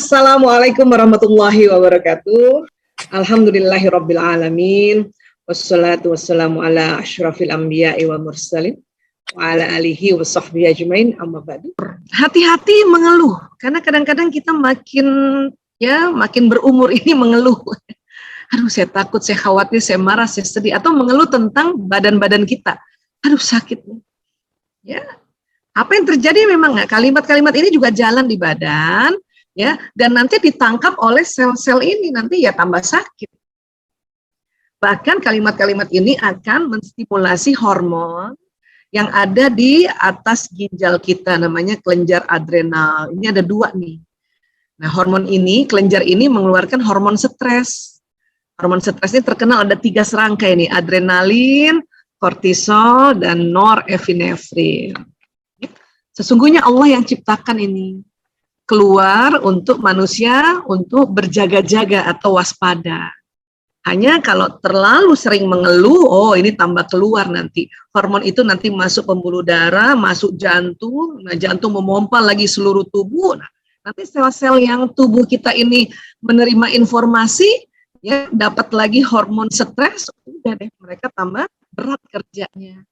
Assalamualaikum warahmatullahi wabarakatuh. Alhamdulillahirabbil alamin. Wassalatu wassalamu ala asyrafil anbiya'i wa mursalin wa ala alihi wa sahbihi ajmain, amma ba'du. Hati-hati mengeluh, karena kadang-kadang kita makin berumur ini mengeluh. Aduh, saya takut, saya khawatir, saya marah, saya sedih, atau mengeluh tentang badan-badan kita. Aduh, sakit. Ya. Apa yang terjadi memang kalimat-kalimat ini juga jalan di badan, ya, dan nanti ditangkap oleh sel-sel ini, nanti ya tambah sakit. Bahkan kalimat-kalimat ini akan menstimulasi hormon yang ada di atas ginjal kita, namanya kelenjar adrenal. Ini ada dua nih. Nah, hormon ini, kelenjar ini mengeluarkan hormon stres. Hormon stres ini terkenal ada 3 serangkai ini, adrenalin, kortisol, dan norepinefrin. Sesungguhnya Allah yang ciptakan ini keluar untuk manusia untuk berjaga-jaga atau waspada. Hanya kalau terlalu sering mengeluh, oh ini tambah keluar nanti. Hormon itu nanti masuk pembuluh darah, masuk jantung, nah jantung memompa lagi seluruh tubuh. Nah, nanti sel-sel yang tubuh kita ini menerima informasi, ya dapat lagi hormon stres, udah deh mereka tambah berat kerjanya.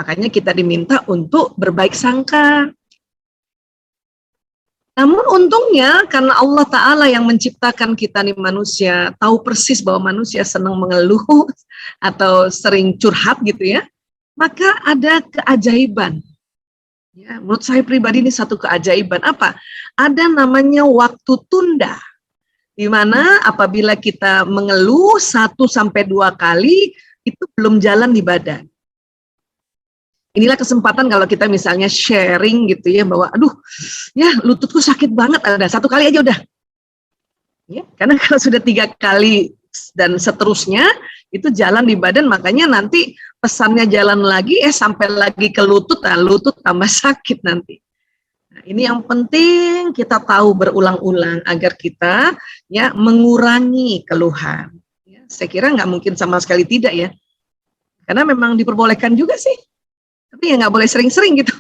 Makanya kita diminta untuk berbaik sangka. Namun untungnya karena Allah Ta'ala yang menciptakan kita nih manusia, tahu persis bahwa manusia senang mengeluh atau sering curhat gitu ya, maka ada keajaiban. Ya, menurut saya pribadi ini satu keajaiban. Apa? Ada namanya waktu tunda. Di mana apabila kita mengeluh 1-2 kali, itu belum jalan di badan. Inilah kesempatan kalau kita misalnya sharing gitu ya, bahwa aduh ya lututku sakit banget, ada 1 kali aja udah ya, karena kalau sudah 3 kali dan seterusnya itu jalan di badan, makanya nanti pesannya jalan lagi sampai lagi ke lutut, nah lutut tambah sakit nanti. Nah, ini yang penting kita tahu berulang-ulang agar kita ya mengurangi keluhan ya, saya kira nggak mungkin sama sekali tidak ya, karena memang diperbolehkan juga sih. Tapi ya nggak boleh sering-sering gitu,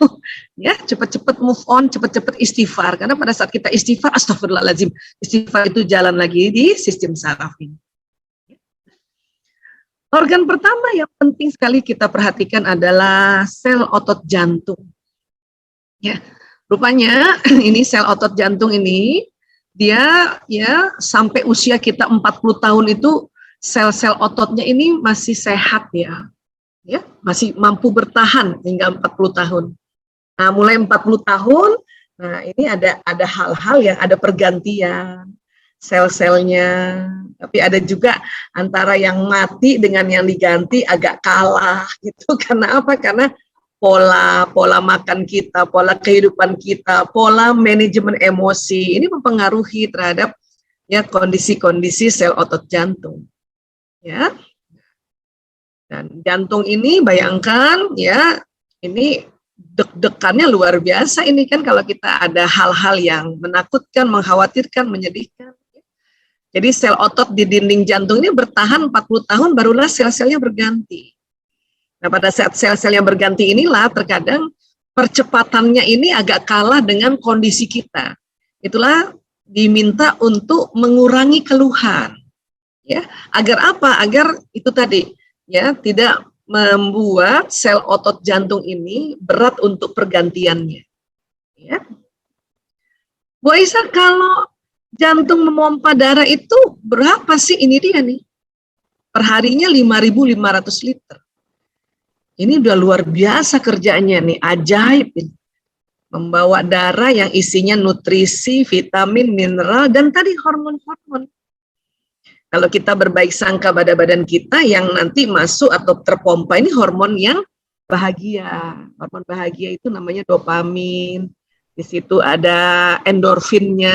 ya cepet-cepet move on, cepet-cepet istighfar, karena pada saat kita istighfar, astagfirullahaladzim, istighfar itu jalan lagi di sistem saraf ini. Organ pertama yang penting sekali kita perhatikan adalah sel otot jantung. Ya, rupanya ini sel otot jantung ini, dia ya sampai usia kita 40 tahun itu sel-sel ototnya ini masih sehat ya. Ya, masih mampu bertahan hingga 40 tahun. Nah, mulai 40 tahun, nah ini ada hal-hal yang ada pergantian sel-selnya. Tapi ada juga antara yang mati dengan yang diganti agak kalah gitu. Karena apa? Karena pola makan kita, pola kehidupan kita, pola manajemen emosi ini mempengaruhi terhadap ya kondisi-kondisi sel otot jantung. Ya. Dan jantung ini bayangkan ya, ini deg-degannya luar biasa ini kan kalau kita ada hal-hal yang menakutkan, mengkhawatirkan, menyedihkan. Jadi sel otot di dinding jantung ini bertahan 40 tahun barulah sel-selnya berganti. Nah pada saat sel-sel yang berganti inilah terkadang percepatannya ini agak kalah dengan kondisi kita. Itulah diminta untuk mengurangi keluhan. Ya, agar apa? Agar itu tadi ya, tidak membuat sel otot jantung ini berat untuk pergantiannya. Ya. Bu Aisyah, kalau jantung memompa darah itu berapa sih? Ini dia nih. Perharinya 5.500 liter. Ini udah luar biasa kerjanya nih, ajaib ini. Membawa darah yang isinya nutrisi, vitamin, mineral, dan tadi hormon-hormon. Kalau kita berbaik sangka pada badan kita yang nanti masuk atau terpompa ini hormon yang bahagia. Hormon bahagia itu namanya dopamin. Di situ ada endorfinnya,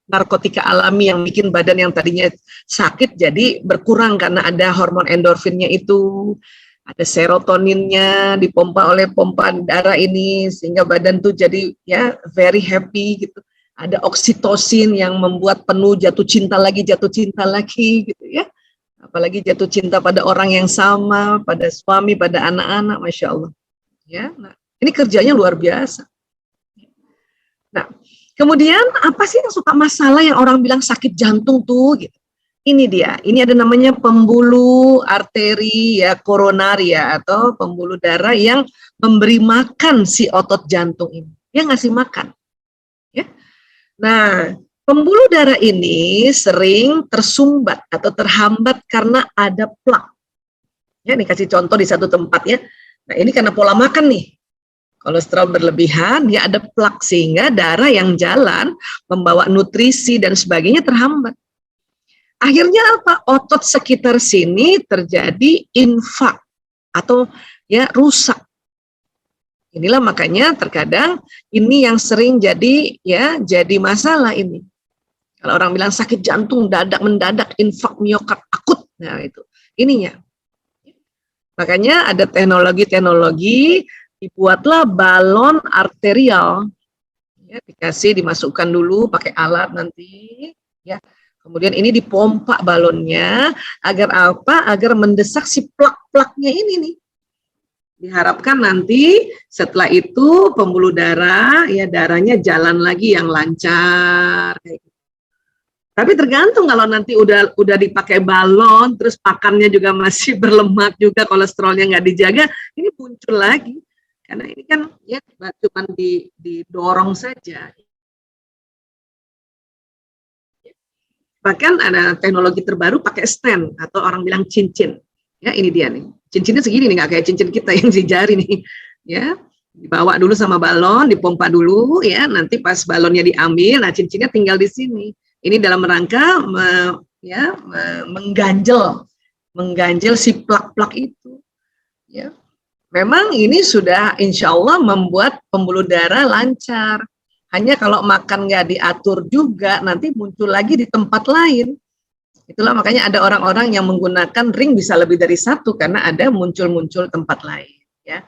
narkotika alami yang bikin badan yang tadinya sakit jadi berkurang karena ada hormon endorfinnya itu. Ada serotoninnya dipompa oleh pompa darah ini sehingga badan tuh jadi ya very happy gitu. Ada oksitosin yang membuat penuh jatuh cinta lagi gitu ya. Apalagi jatuh cinta pada orang yang sama, pada suami, pada anak-anak, Masya Allah. Ya, nah, ini kerjanya luar biasa. Nah, Kemudian apa sih yang suka masalah yang orang bilang sakit jantung tuh gitu. Ini dia, ini ada namanya pembuluh arteri ya koronaria atau pembuluh darah yang memberi makan si otot jantung ini. Dia ngasih makan. Ya. Nah, pembuluh darah ini sering tersumbat atau terhambat karena ada plak. Ya, ini kasih contoh di satu tempat ya. Nah, ini karena pola makan nih. Kolesterol berlebihan, dia ada plak sehingga darah yang jalan membawa nutrisi dan sebagainya terhambat. Akhirnya apa? Otot sekitar sini terjadi infak atau ya rusak. Inilah makanya terkadang ini yang sering jadi ya jadi masalah ini. Kalau orang bilang sakit jantung mendadak infak miokard akut. Nah, itu ininya. Makanya ada teknologi dibuatlah balon arterial, ya, dimasukkan dulu pakai alat nanti, ya. Kemudian ini dipompa balonnya agar apa? Agar mendesak si plak-plaknya ini nih. Diharapkan nanti setelah itu pembuluh darah, ya darahnya jalan lagi yang lancar. Kayak gitu. Tapi tergantung kalau nanti udah dipakai balon, terus makannya juga masih berlemak juga, kolesterolnya nggak dijaga, ini muncul lagi. Karena ini kan ya cuma didorong saja. Bahkan ada teknologi terbaru pakai stent atau orang bilang cincin. Ya ini dia nih. Cincinnya segini nih, nggak kayak cincin kita yang di jari nih. Ya dibawa dulu sama balon, dipompa dulu ya. Nanti pas balonnya diambil, nah cincinnya tinggal di sini. Ini dalam rangka mengganjel si plak-plak itu. Ya. Memang ini sudah insya Allah membuat pembuluh darah lancar. Hanya kalau makan nggak diatur juga, nanti muncul lagi di tempat lain. Itulah makanya ada orang-orang yang menggunakan ring bisa lebih dari satu, karena ada muncul-muncul tempat lain. Ya.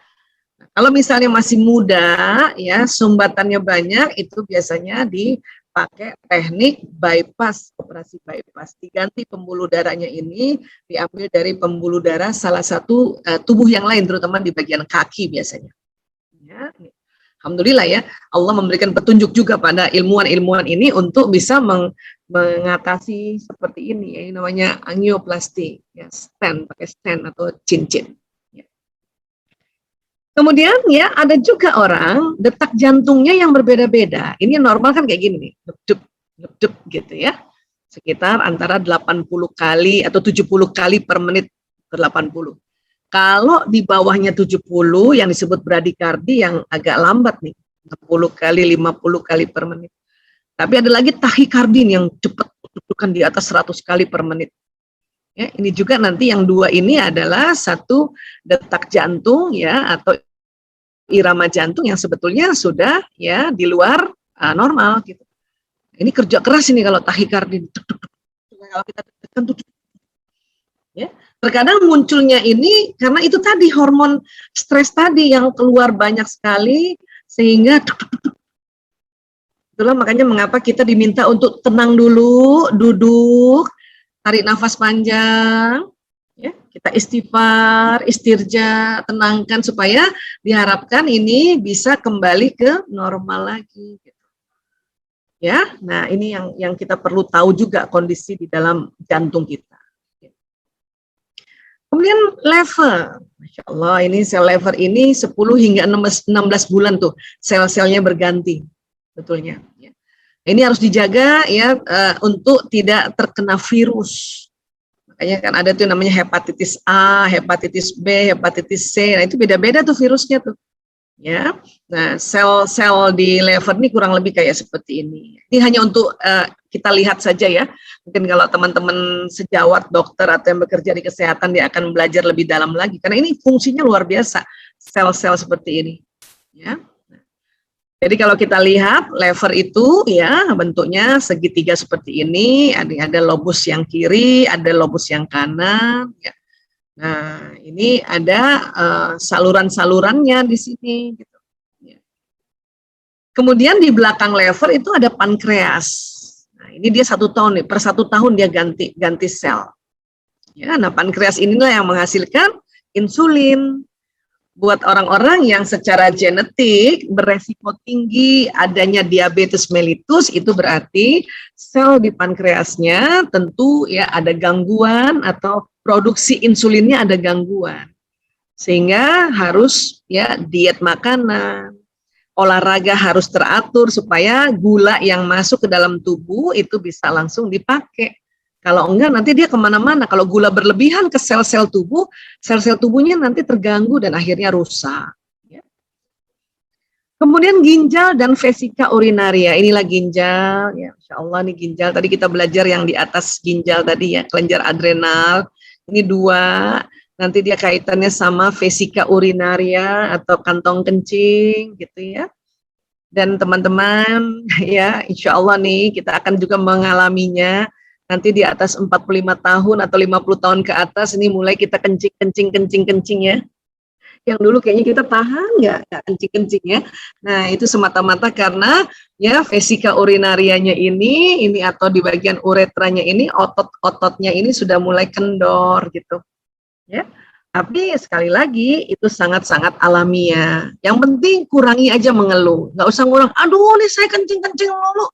Nah, kalau misalnya masih muda, ya sumbatannya banyak, itu biasanya dipakai teknik bypass, operasi bypass. Diganti pembuluh darahnya ini, diambil dari pembuluh darah salah satu tubuh yang lain, terutama di bagian kaki biasanya. Ya, alhamdulillah ya, Allah memberikan petunjuk juga pada ilmuwan-ilmuwan ini untuk bisa mengatasi seperti ini, ya, namanya angioplasti, ya, stent, pakai stent atau cincin. Ya. Kemudian ya ada juga orang detak jantungnya yang berbeda-beda. Ini normal kan kayak gini nih, dup gitu ya, sekitar antara 80 kali atau 70 kali per menit ke 80. Kalau di bawahnya 70 yang disebut bradikardi yang agak lambat nih, 60 kali, 50 kali per menit. Tapi ada lagi tahikardi yang cepat, kan di atas 100 kali per menit. Ya, ini juga nanti yang dua ini adalah satu detak jantung ya atau irama jantung yang sebetulnya sudah ya di luar normal gitu. Ini kerja keras ini kalau tahikardi. Kalau kita tekan tuh ya. Terkadang munculnya ini karena itu tadi hormon stres tadi yang keluar banyak sekali sehingga itulah makanya mengapa kita diminta untuk tenang dulu, duduk, tarik nafas panjang, ya, kita istighfar, istirja, tenangkan supaya diharapkan ini bisa kembali ke normal lagi. Ya, nah ini yang kita perlu tahu juga kondisi di dalam jantung kita. Kemudian lever, Masya Allah, ini sel lever ini 10 hingga 16 bulan tuh sel-selnya berganti, betulnya. Ya. Ini harus dijaga ya untuk tidak terkena virus. Makanya kan ada tuh namanya hepatitis A, hepatitis B, hepatitis C, nah itu beda-beda tuh virusnya tuh. Ya, nah sel-sel di lever ini kurang lebih kayak seperti ini. Ini hanya untuk kita lihat saja ya. Mungkin kalau teman-teman sejawat dokter atau yang bekerja di kesehatan dia akan belajar lebih dalam lagi karena ini fungsinya luar biasa sel-sel seperti ini. Ya. Jadi kalau kita lihat lever itu ya bentuknya segitiga seperti ini. Ada lobus yang kiri, ada lobus yang kanan. Ya. Nah, ini ada saluran-salurannya di sini. Gitu. Ya. Kemudian di belakang lever itu ada pankreas. Nah, ini dia 1 tahun nih, per 1 tahun dia ganti sel. Ya, nah pankreas inilah yang menghasilkan insulin, buat orang-orang yang secara genetik beresiko tinggi adanya diabetes mellitus, itu berarti sel di pankreasnya tentu ya ada gangguan atau produksi insulinnya ada gangguan. Sehingga harus ya diet makanan, olahraga harus teratur supaya gula yang masuk ke dalam tubuh itu bisa langsung dipakai. Kalau enggak nanti dia kemana-mana. Kalau gula berlebihan ke sel-sel tubuh, sel-sel tubuhnya nanti terganggu dan akhirnya rusak. Ya. Kemudian ginjal dan vesika urinaria. Inilah ginjal, ya Insya Allah nih ginjal. Tadi kita belajar yang di atas ginjal tadi ya, kelenjar adrenal. Ini 2, nanti dia kaitannya sama vesika urinaria atau kantong kencing gitu ya. Dan teman-teman ya Insya Allah nih kita akan juga mengalaminya. Nanti di atas 45 tahun atau 50 tahun ke atas ini mulai kita kencing ya. Yang dulu kayaknya kita tahan nggak kencing ya. Nah itu semata-mata karena ya vesika urinarianya ini atau di bagian uretranya ini otot-ototnya ini sudah mulai kendor gitu. Ya. Tapi sekali lagi itu sangat-sangat alamiah. Yang penting kurangi aja mengeluh. Nggak usah ngurang, aduh nih saya kencing-kencing mulu.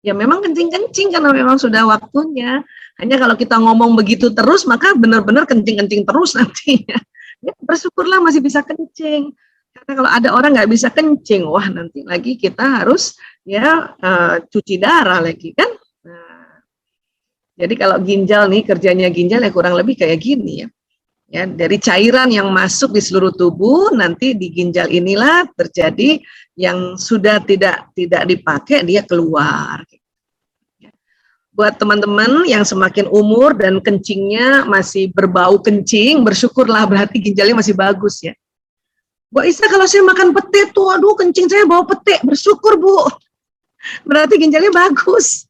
Ya memang kencing-kencing karena memang sudah waktunya. Hanya kalau kita ngomong begitu terus, maka benar-benar kencing-kencing terus nantinya. Ya, bersyukurlah masih bisa kencing. Karena kalau ada orang nggak bisa kencing, wah nanti lagi kita harus ya cuci darah lagi kan. Nah, jadi kalau ginjal nih, kerjanya ginjal ya kurang lebih kayak gini ya. Ya, dari cairan yang masuk di seluruh tubuh, nanti di ginjal inilah terjadi yang sudah tidak dipakai dia keluar. Buat teman-teman yang semakin umur dan kencingnya masih berbau kencing, bersyukurlah berarti ginjalnya masih bagus ya. Bu Isa, kalau saya makan pete tuh, aduh kencing saya bau pete, bersyukur Bu, berarti ginjalnya bagus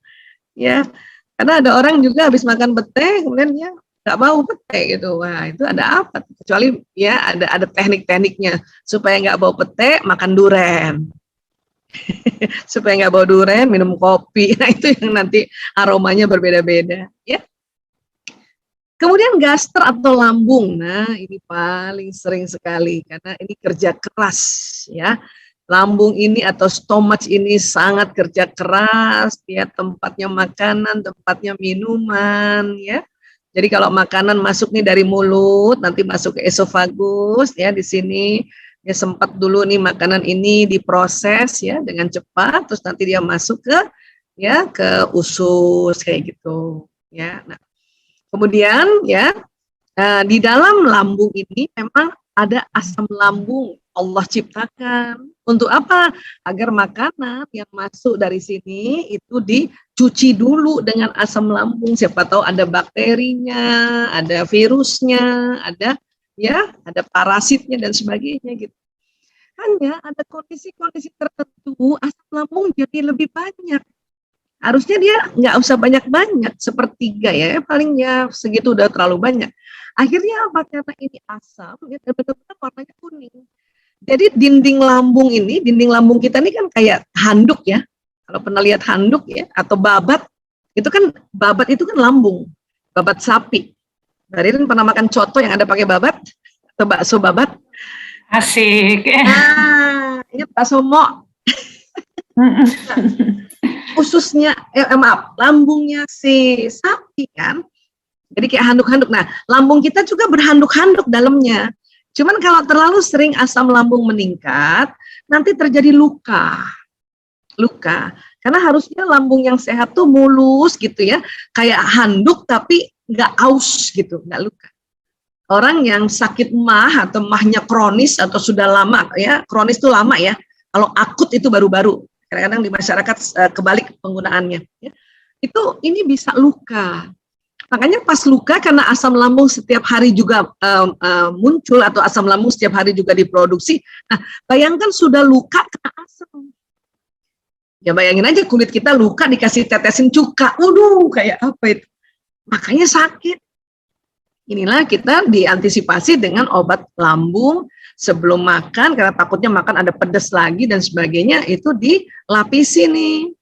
ya. Karena ada orang juga habis makan pete kemudian ya nggak bau pete gitu, wah itu ada apa? Kecuali ya ada teknik-tekniknya supaya nggak bau pete, makan duren. Supaya nggak bau duren, minum kopi. Nah itu yang nanti aromanya berbeda-beda. Ya. Kemudian gastro atau lambung. Nah ini paling sering sekali karena ini kerja keras ya. Lambung ini atau stomach ini sangat kerja keras. Ya tempatnya makanan, tempatnya minuman ya. Jadi kalau makanan masuk nih dari mulut, nanti masuk ke esofagus ya di sini. Ya sempat dulu nih makanan ini diproses ya dengan cepat, terus nanti dia masuk ke usus kayak gitu ya. Nah, kemudian ya di dalam lambung ini memang ada asam lambung Allah ciptakan. Untuk apa? Agar makanan yang masuk dari sini itu dicuci dulu dengan asam lambung. Siapa tahu ada bakterinya, ada virusnya, ada parasitnya dan sebagainya gitu. Hanya ada kondisi-kondisi tertentu asam lambung jadi lebih banyak. Harusnya dia nggak usah banyak-banyak, sepertiga ya, palingnya segitu udah terlalu banyak. Akhirnya apa? Karena ini asam, ya benar-benar warnanya kuning. Jadi dinding lambung kita ini kan kayak handuk ya. Kalau pernah lihat handuk ya, atau babat itu kan lambung, babat sapi. Dari pernah makan coto yang ada pakai babat atau bakso babat? Asik. Nah, ini bakso mo. Ususnya, lambungnya si sapi kan. Jadi kayak handuk-handuk. Nah, lambung kita juga berhanduk-handuk dalamnya. Cuman kalau terlalu sering asam lambung meningkat, nanti terjadi luka. Karena harusnya lambung yang sehat tuh mulus gitu ya, kayak handuk tapi nggak aus gitu, nggak luka. Orang yang sakit mah atau mahnya kronis atau sudah lama ya, kronis itu lama ya. Kalau akut itu baru-baru. Kadang-kadang di masyarakat kebalik penggunaannya. Ya. Ini bisa luka. Makanya pas luka karena asam lambung setiap hari juga muncul atau asam lambung setiap hari juga diproduksi. Nah, bayangkan sudah luka kena asam. Ya bayangin aja kulit kita luka dikasih tetesin cuka. Waduh, kayak apa itu? Makanya sakit. Inilah kita diantisipasi dengan obat lambung sebelum makan karena takutnya makan ada pedas lagi dan sebagainya, itu dilapisi nih.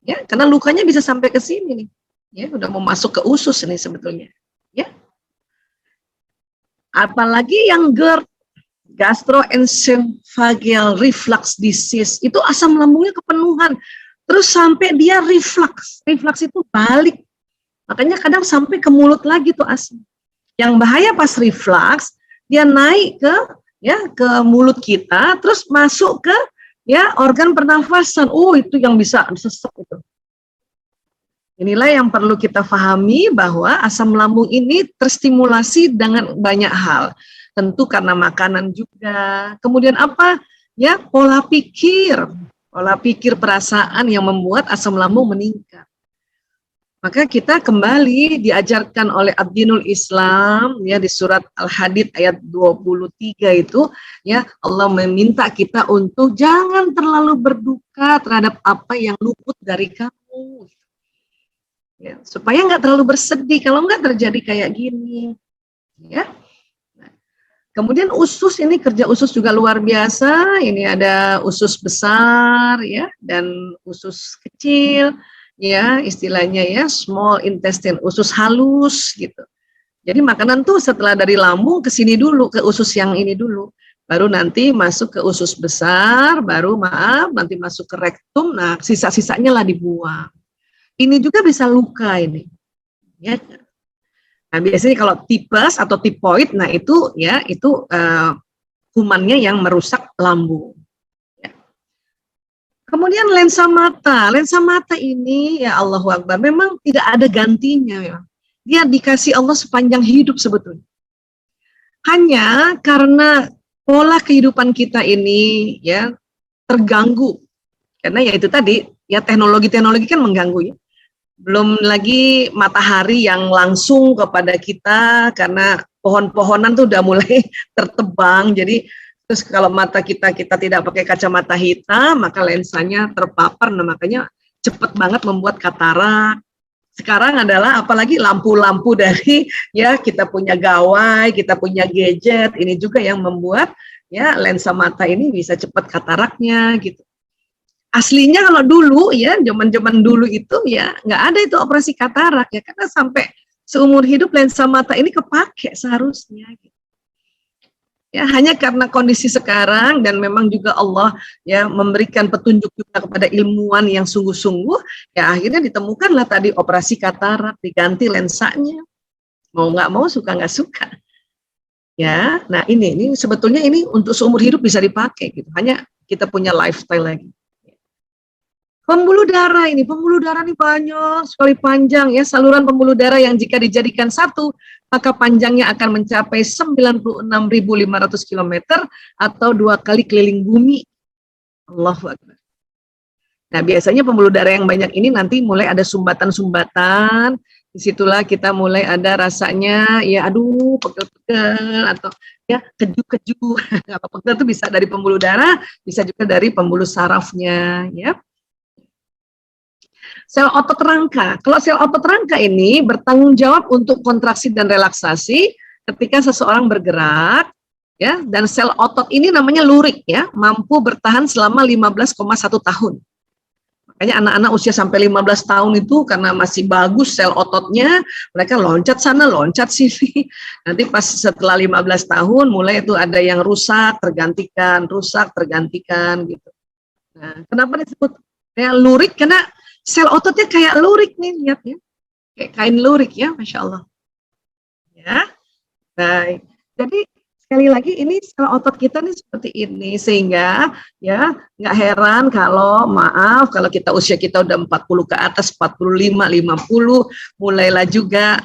Ya, karena lukanya bisa sampai ke sini nih. Ya, udah mau masuk ke usus nih sebetulnya. Ya. Apalagi yang GERD. gastroesophageal reflux disease, itu asam lambungnya kepenuhan, terus sampai dia reflux itu balik, makanya kadang sampai ke mulut lagi tuh asam. Yang bahaya pas reflux, dia naik ke ke mulut kita, terus masuk ke organ pernafasan. Oh, itu yang bisa sesek itu. Inilah yang perlu kita pahami, bahwa asam lambung ini terstimulasi dengan banyak hal. Tentu karena makanan juga. Kemudian apa? Ya, pola pikir perasaan yang membuat asam lambung meningkat. Maka kita kembali diajarkan oleh Ad-Dinul Islam di surat Al-Hadid ayat 23 itu, Allah meminta kita untuk jangan terlalu berduka terhadap apa yang luput dari kamu. Supaya nggak terlalu bersedih, kalau nggak terjadi kayak gini. Kemudian usus, ini kerja usus juga luar biasa. Ini ada usus besar dan usus kecil, istilahnya small intestine, usus halus gitu. Jadi makanan tuh setelah dari lambung ke sini dulu, ke usus yang ini dulu, baru nanti masuk ke usus besar, baru nanti masuk ke rektum. Nah, sisa-sisanya lah dibuang. Ini juga bisa luka ini. Nah, biasanya kalau tipes atau tipoid, nah itu kumannya yang merusak lambung. Kemudian lensa mata ini Allahu Akbar, memang tidak ada gantinya. Dia dikasih Allah sepanjang hidup sebetulnya. Hanya karena pola kehidupan kita ini terganggu, karena itu tadi teknologi kan mengganggu. Belum lagi matahari yang langsung kepada kita, karena pohon-pohonan tuh udah mulai tertebang. Jadi terus kalau mata kita tidak pakai kacamata hitam, maka lensanya terpapar. Nah, makanya cepat banget membuat katarak. Sekarang adalah apalagi lampu-lampu dari kita punya gawai, kita punya gadget, ini juga yang membuat lensa mata ini bisa cepat kataraknya gitu. Aslinya kalau dulu zaman-zaman dulu itu nggak ada itu operasi katarak karena sampai seumur hidup lensa mata ini kepake seharusnya. Hanya karena kondisi sekarang dan memang juga Allah memberikan petunjuk juga kepada ilmuwan yang sungguh-sungguh, akhirnya ditemukanlah tadi operasi katarak, diganti lensanya. Mau nggak mau, suka nggak suka. Nah ini sebetulnya ini untuk seumur hidup bisa dipakai gitu. Hanya kita punya lifestyle lagi. Pembuluh darah ini banyak sekali panjang saluran pembuluh darah yang jika dijadikan satu, maka panjangnya akan mencapai 96.500 km atau 2 kali keliling bumi. Allahu Akbar. Nah, biasanya pembuluh darah yang banyak ini nanti mulai ada sumbatan-sumbatan, disitulah kita mulai ada rasanya aduh pegel-pegel atau keju-keju. Pegel itu bisa dari pembuluh darah, bisa juga dari pembuluh sarafnya Sel otot rangka. Kalau sel otot rangka ini bertanggung jawab untuk kontraksi dan relaksasi ketika seseorang bergerak, dan sel otot ini namanya lurik, mampu bertahan selama 15,1 tahun. Makanya anak-anak usia sampai 15 tahun itu karena masih bagus sel ototnya, mereka loncat sana, loncat sini. Nanti pas setelah 15 tahun mulai itu ada yang rusak, tergantikan gitu. Nah, kenapa disebut lurik? Karena sel ototnya kayak lurik nih, lihat kayak kain lurik Masya Allah. Baik. Jadi sekali lagi ini sel otot kita nih seperti ini, sehingga nggak heran kalau kita usia kita udah 40 ke atas, 45, 50, mulailah juga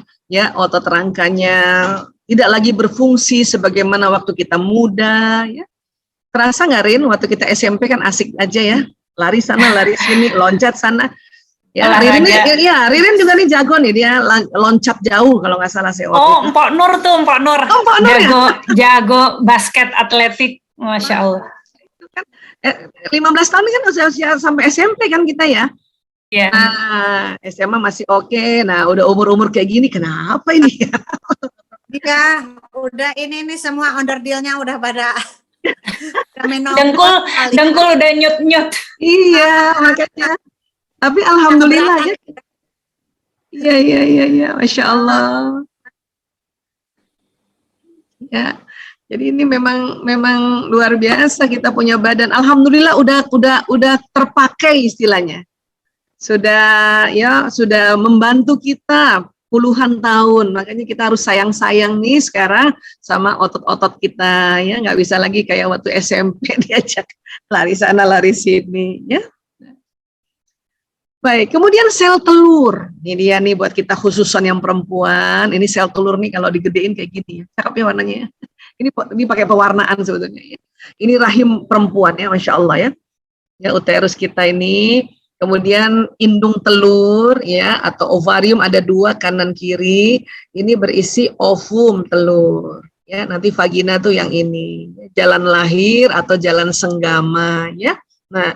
otot rangkanya tidak lagi berfungsi sebagaimana waktu kita muda. Terasa nggak Rin, waktu kita SMP kan asik aja lari sana, lari sini, loncat sana. Ririn juga nih jago nih, dia loncat jauh kalau nggak salah saya. Mpok Nur. Jago basket atletik, Masya Allah. 15 tahun kan usia sampai SMP kan kita Nah, SMA masih oke. Nah, udah umur kayak gini, kenapa ini udah ini semua onderdilnya udah pada dengkul udah nyut. Iya, makanya. Tapi alhamdulillah Masya Allah. Jadi ini memang luar biasa kita punya badan. Alhamdulillah udah terpakai istilahnya. Sudah membantu kita puluhan tahun. Makanya kita harus sayang-sayang nih sekarang sama otot-otot kita ya. Nggak bisa lagi kayak waktu SMP diajak lari sana lari sini ya. Baik, kemudian sel telur. Ini dia nih buat kita khususan yang perempuan. Ini sel telur nih kalau digedein kayak gini ya. Cakep ya warnanya ya. Ini pakai pewarnaan sebetulnya ya. Ini rahim perempuan ya, Masya Allah ya. Ya, uterus kita ini. Kemudian indung telur ya atau ovarium ada 2 kanan kiri. Ini berisi ovum telur. Ya, nanti vagina tuh yang ini. Jalan lahir atau jalan senggama ya. Nah,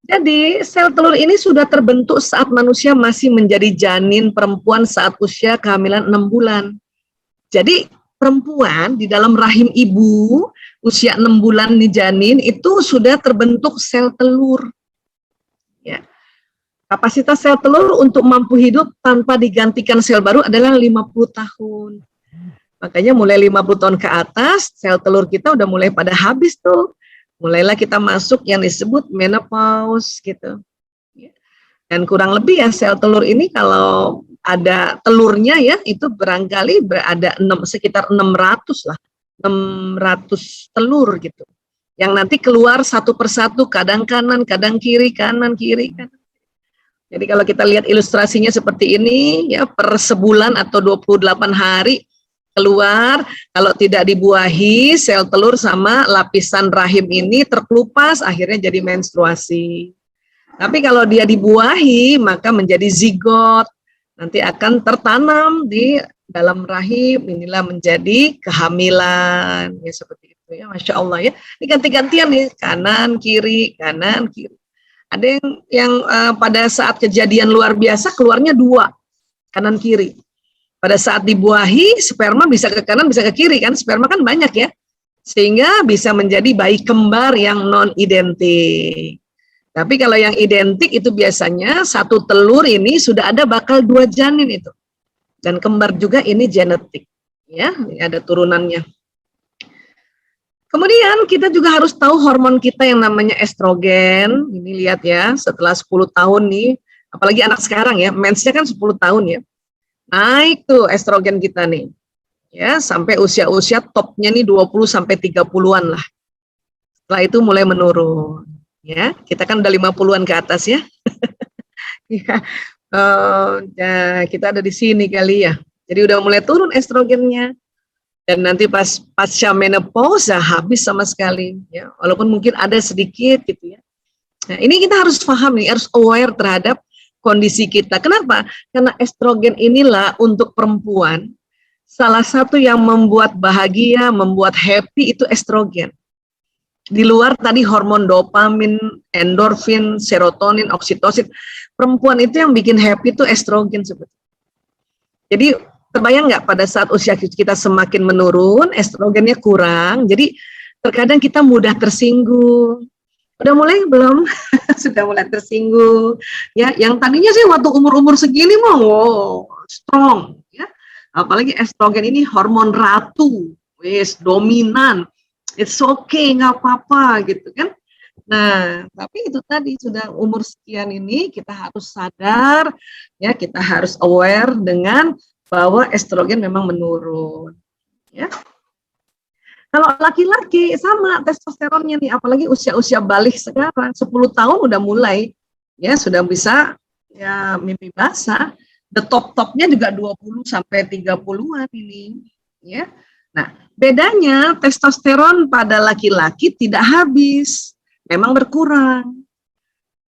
jadi sel telur ini sudah terbentuk saat manusia masih menjadi janin perempuan saat usia kehamilan 6 bulan. Jadi perempuan di dalam rahim ibu usia 6 bulan di janin itu sudah terbentuk sel telur. Ya. Kapasitas sel telur untuk mampu hidup tanpa digantikan sel baru adalah 50 tahun. Makanya mulai 50 tahun ke atas sel telur kita udah mulai pada habis tuh. Mulailah kita masuk yang disebut menopause gitu. Dan kurang lebih ya sel telur ini kalau ada telurnya ya itu barangkali ada sekitar 600 lah. 600 telur gitu. Yang nanti keluar satu persatu kadang kanan, kadang kiri, kanan, kiri, kanan. Jadi kalau kita lihat ilustrasinya seperti ini ya per sebulan atau 28 hari keluar, kalau tidak dibuahi sel telur sama lapisan rahim ini terkelupas akhirnya jadi menstruasi. Tapi kalau dia dibuahi maka menjadi zigot, nanti akan tertanam di dalam rahim, inilah menjadi kehamilan ya seperti itu ya, Masya Allah ya. Ini ganti-gantian nih kanan kiri Ada yang pada saat kejadian luar biasa keluarnya 2 kanan kiri. Pada saat dibuahi, sperma bisa ke kanan, bisa ke kiri kan, sperma kan banyak ya, sehingga bisa menjadi bayi kembar yang non-identik. Tapi kalau yang identik itu biasanya satu telur ini sudah ada bakal 2 janin itu. Dan kembar juga ini genetik, ya, ini ada turunannya. Kemudian kita juga harus tahu hormon kita yang namanya estrogen, ini lihat ya, setelah 10 tahun nih, apalagi anak sekarang ya, mensnya kan 10 tahun ya. Naik tuh estrogen kita nih, ya sampai usia-usia topnya nih 20 sampai 30-an lah. Setelah itu mulai menurun, ya kita kan udah 50-an ke atas ya. Ya, kita ada di sini kali ya. Jadi udah mulai turun estrogennya. Dan nanti pasca menopause habis sama sekali, ya walaupun mungkin ada sedikit gitu ya. Nah ini kita harus paham nih, harus aware terhadap kondisi kita. Kenapa? Karena estrogen inilah untuk perempuan salah satu yang membuat bahagia, membuat happy itu estrogen. Di luar tadi hormon dopamin, endorfin, serotonin, oksitosin. Perempuan itu yang bikin happy itu estrogen sebetulnya. Jadi terbayang nggak pada saat usia kita semakin menurun, estrogennya kurang. Jadi terkadang kita mudah tersinggung. Udah mulai belum? Sudah mulai tersinggung. Ya, yang tadinya sih waktu umur-umur segini mau strong, ya. Apalagi estrogen ini hormon ratu, wis dominan. It's okay, nggak apa-apa gitu kan. Nah, tapi itu tadi sudah umur sekian ini kita harus sadar, ya, kita harus aware dengan bahwa estrogen memang menurun, ya. Kalau laki-laki sama testosteronnya nih, apalagi usia-usia balik sekarang, 10 tahun udah mulai, ya sudah bisa ya mimpi basah. The top-topnya juga 20 sampai 30-an ini, ya. Nah, bedanya testosteron pada laki-laki tidak habis, memang berkurang.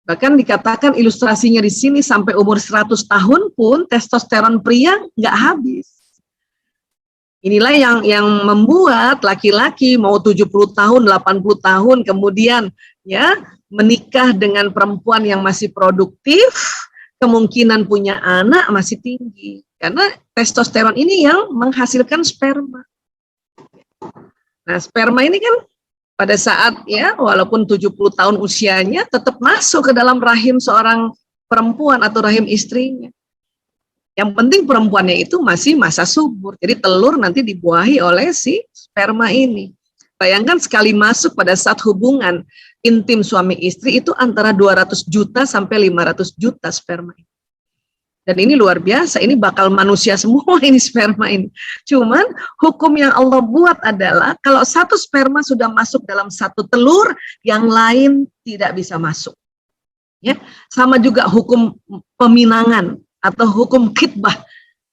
Bahkan dikatakan ilustrasinya di sini sampai umur 100 tahun pun testosteron pria nggak habis. Inilah yang membuat laki-laki mau 70 tahun, 80 tahun kemudian ya menikah dengan perempuan yang masih produktif, kemungkinan punya anak masih tinggi. Karena testosteron ini yang menghasilkan sperma. Nah, sperma ini kan pada saat ya walaupun 70 tahun usianya tetap masuk ke dalam rahim seorang perempuan atau rahim istrinya. Yang penting perempuannya itu masih masa subur. Jadi telur nanti dibuahi oleh si sperma ini. Bayangkan sekali masuk pada saat hubungan intim suami istri itu antara 200 juta sampai 500 juta sperma. Dan ini luar biasa, ini bakal manusia semua ini sperma ini. Cuman hukum yang Allah buat adalah kalau satu sperma sudah masuk dalam satu telur, yang lain tidak bisa masuk. Ya, sama juga hukum peminangan atau hukum khitbah.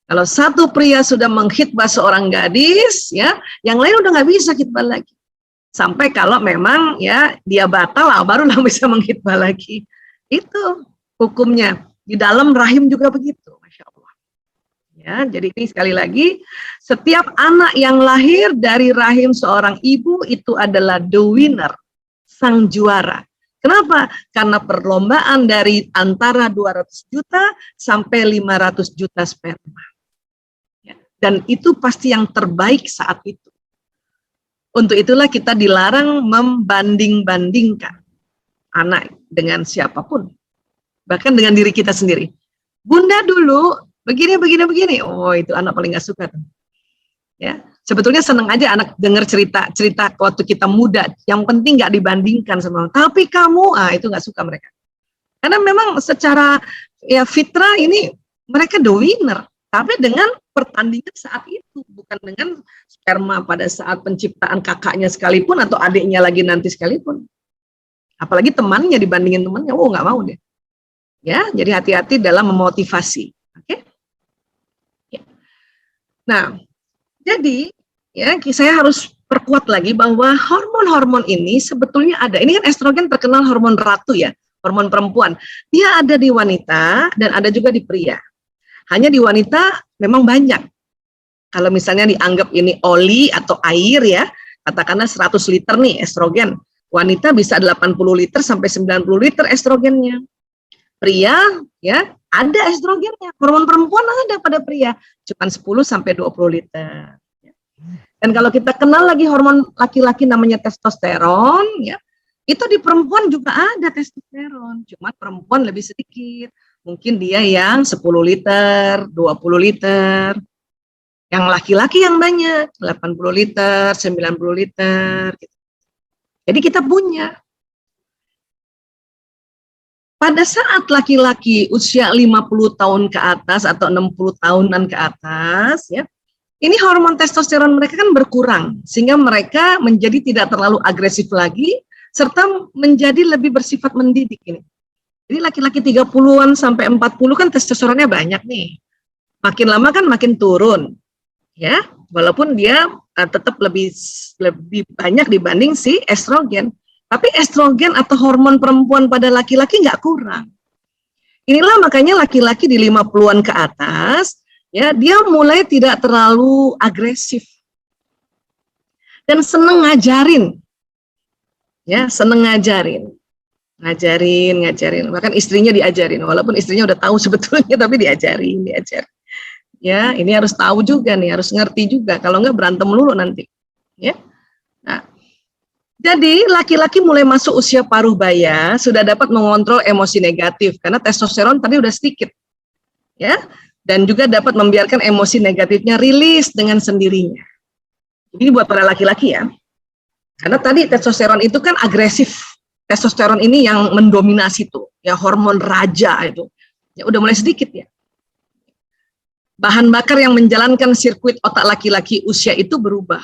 Kalau satu pria sudah mengkhitbah seorang gadis, ya, yang lain udah nggak bisa khitbah lagi. Sampai kalau memang ya dia batal, barulah bisa mengkhitbah lagi. Itu hukumnya. Di dalam rahim juga begitu, Masya Allah. Ya, jadi ini sekali lagi, setiap anak yang lahir dari rahim seorang ibu itu adalah the winner, sang juara. Kenapa? Karena perlombaan dari antara 200 juta sampai 500 juta sperma. Ya, dan itu pasti yang terbaik saat itu. Untuk itulah kita dilarang membanding-bandingkan anak dengan siapapun. Bahkan dengan diri kita sendiri. Bunda dulu begini. Oh, itu anak paling gak suka tuh. Ya, sebetulnya seneng aja anak dengar cerita waktu kita muda. Yang penting gak dibandingkan sama orang. Tapi kamu, itu gak suka mereka. Karena memang secara ya fitrah ini mereka the winner. Tapi dengan pertandingan saat itu, bukan dengan sperma pada saat penciptaan kakaknya sekalipun atau adiknya lagi nanti sekalipun. Apalagi temannya dibandingin temannya, gak mau deh. Ya, jadi hati-hati dalam memotivasi. Oke? Ya. Nah, jadi ya saya harus perkuat lagi bahwa hormon-hormon ini sebetulnya ada. Ini kan estrogen terkenal hormon ratu ya, hormon perempuan. Dia ada di wanita dan ada juga di pria. Hanya di wanita memang banyak. Kalau misalnya dianggap ini oli atau air ya, katakanlah 100 liter nih estrogen. Wanita bisa 80 liter sampai 90 liter estrogennya. Pria ya ada estrogennya, hormon perempuan ada pada pria, cuma 10 sampai 20 liter. Dan kalau kita kenal lagi hormon laki-laki namanya testosteron, ya itu di perempuan juga ada testosteron, cuma perempuan lebih sedikit, mungkin dia yang 10 liter, 20 liter, yang laki-laki yang banyak, 80 liter, 90 liter. Gitu. Jadi kita punya. Pada saat laki-laki usia 50 tahun ke atas atau 60 tahunan ke atas, ya, ini hormon testosteron mereka kan berkurang, sehingga mereka menjadi tidak terlalu agresif lagi, serta menjadi lebih bersifat mendidik ini. Jadi laki-laki 30-an sampai 40 kan testosteronnya banyak nih. Makin lama kan makin turun, ya, walaupun dia tetap lebih banyak dibanding si estrogen. Tapi estrogen atau hormon perempuan pada laki-laki nggak kurang. Inilah makanya laki-laki di 50-an ke atas, ya dia mulai tidak terlalu agresif. Dan seneng ngajarin. Ya, seneng ngajarin. Ngajarin. Bahkan istrinya diajarin. Walaupun istrinya udah tahu sebetulnya, tapi diajarin. Ya, ini harus tahu juga nih, harus ngerti juga. Kalau nggak berantem melulu nanti. Ya. Nah, jadi laki-laki mulai masuk usia paruh baya sudah dapat mengontrol emosi negatif karena testosteron tadi udah sedikit, ya, dan juga dapat membiarkan emosi negatifnya rilis dengan sendirinya. Ini buat para laki-laki ya, karena tadi testosteron itu kan agresif, testosteron ini yang mendominasi tuh, ya hormon raja itu, ya udah mulai sedikit ya. Bahan bakar yang menjalankan sirkuit otak laki-laki usia itu berubah.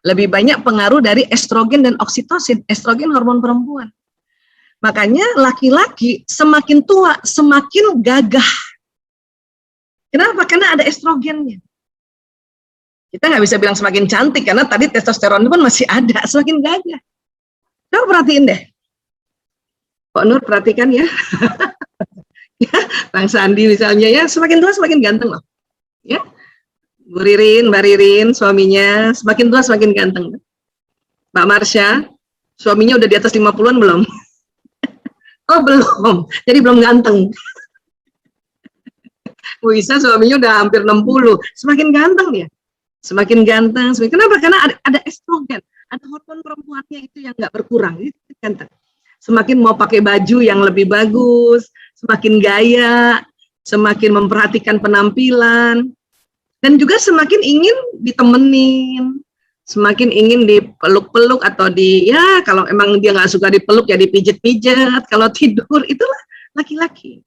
Lebih banyak pengaruh dari estrogen dan oksitosin, estrogen hormon perempuan. Makanya laki-laki semakin tua, semakin gagah. Kenapa? Karena ada estrogennya. Kita nggak bisa bilang semakin cantik, karena tadi testosteron pun masih ada, semakin gagah. Coba perhatiin deh. Pak Nur perhatikan ya. Ya, Bang Sandi misalnya ya, semakin tua semakin ganteng loh. Ya. Bu Ririn, Mbak Ririn, suaminya semakin tua semakin ganteng. Mbak Marsha, suaminya udah di atas 50-an belum? Oh belum, jadi belum ganteng. Bu Isa suaminya udah hampir 60, semakin ganteng dia. Semakin ganteng, kenapa? Karena ada estrogen, ada hormon perempuannya itu yang nggak berkurang, itu ganteng. Semakin mau pakai baju yang lebih bagus, semakin gaya, semakin memperhatikan penampilan, dan juga semakin ingin ditemenin, semakin ingin dipeluk-peluk atau ya kalau emang dia nggak suka dipeluk ya dipijit-pijat. Kalau tidur itulah laki-laki.